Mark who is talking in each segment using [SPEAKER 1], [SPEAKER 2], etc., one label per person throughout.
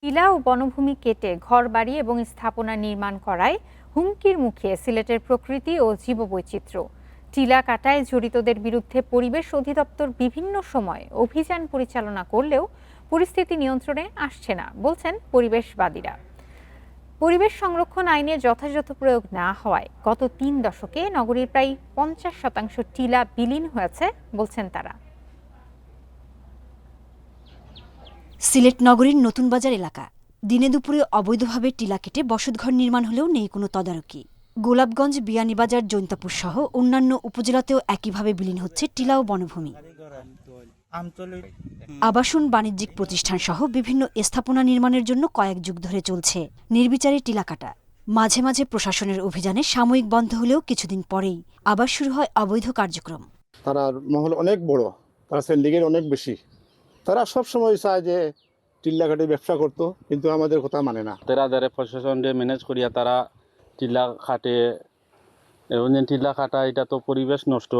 [SPEAKER 1] টিলা ও বনভূমি কেটে ঘরবাড়ি এবং স্থাপনা নির্মাণ করায় হুমকির মুখে সিলেটের প্রকৃতি ও জীববৈচিত্র্য। টিলা কাটায় জড়িতদের বিরুদ্ধে পরিবেশ অধিদপ্তর বিভিন্ন সময় অভিযান পরিচালনা করলেও পরিস্থিতি নিয়ন্ত্রণে আসছে না বলছেন পরিবেশবাদীরা। পরিবেশ সংরক্ষণ আইনে যথাযথ প্রয়োগ না হওয়ায় গত ৩ দশকে নগরীর প্রায় ৫০% টিলা বিলীন হয়েছে বলছেন তারা।
[SPEAKER 2] সিলেট নগরীর নতুন বাজার এলাকা দিনে দুপুরে অবৈধভাবে টিলা কেটে বসতঘর নির্মাণ হলেও নেই কোনো তদারকি। গোলাপগঞ্জ, বিয়ানীবাজার, জৈন্তাপুর সহ অন্যান্য উপজেলাতেও একইভাবে বিলীন হচ্ছে টিলা ও বনভূমি। আবাসন, বাণিজ্যিক প্রতিষ্ঠান সহ বিভিন্ন স্থাপনা নির্মাণের জন্য কয়েক যুগ ধরে চলছে নির্বিচারে টিলা কাটা। মাঝে মাঝে প্রশাসনের অভিযানে সাময়িক বন্ধ হলেও কিছুদিন পরেই আবার শুরু হয় অবৈধ কার্যক্রম।
[SPEAKER 3] তারা মহল অনেক বড়, তারা সিন্ডিকেট অনেক বেশি। তারা সবসময় চায় যে টিল্লা কাটে ব্যবসা করতো, কিন্তু আমাদের কথা মানে না।
[SPEAKER 4] তারা প্রশাসন দিয়ে ম্যানেজ করিয়া তারা টিলা কাটে, টিলা কাটা এটা তো পরিবেশ নষ্ট।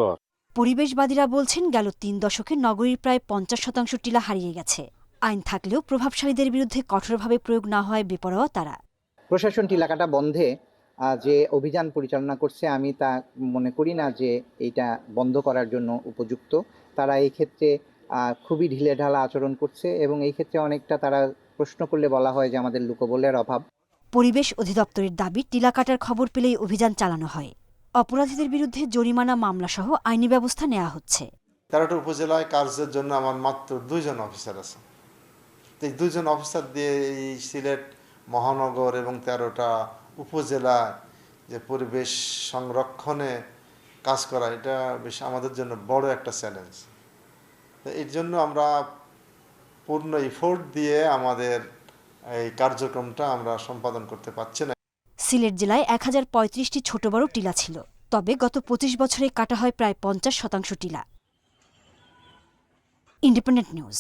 [SPEAKER 2] পরিবেশবাদীরা বলছেন গেল ৩ দশকে নগরীর প্রায় ৫০% টিলা হারিয়ে গেছে। আইন থাকলেও প্রভাবশালীদের বিরুদ্ধে কঠোরভাবে প্রয়োগ না হয় বেপরোয়া তারা।
[SPEAKER 5] প্রশাসন টিলা কাটা বন্ধে যে অভিযান পরিচালনা করছে, আমি তা মনে করি না যে এটা বন্ধ করার জন্য উপযুক্ত। তারা এই ক্ষেত্রে খুবই ঢিলেঢালা আচরণ করছে এবং এই ক্ষেত্রে অনেকটা তারা প্রশ্ন করলে বলা হয় যে আমাদের লোকবলের অভাব।
[SPEAKER 2] পরিবেশ অধিদপ্তরের দাবি টিলা কাটার খবর পেলেই অভিযান চালানো হয়। অপরাধীদের বিরুদ্ধে জরিমানা, মামলাসহ আইনি ব্যবস্থা নেওয়া হচ্ছে।
[SPEAKER 6] 13টা উপজেলায় কার্যের জন্য আমার মাত্র 2 জন অফিসার আছে। এই 2 জন অফিসার দিয়ে এই সিলেট মহানগর এবং 13টা উপজেলায় যে পরিবেশ সংরক্ষণে কাজ করা, এটা বেশ আমাদের জন্য বড় একটা চ্যালেঞ্জ। এর জন্য আমরা পূর্ণ এফোর্ট দিয়ে আমাদের এই কার্যক্রমটা আমরা সম্পাদন করতে পারছি না।
[SPEAKER 2] সিলেট জেলায় 1035টি ছোট বড় টিলা ছিল, তবে গত 25 বছরে কাটা হয় প্রায় 50% টিলা। Independent news.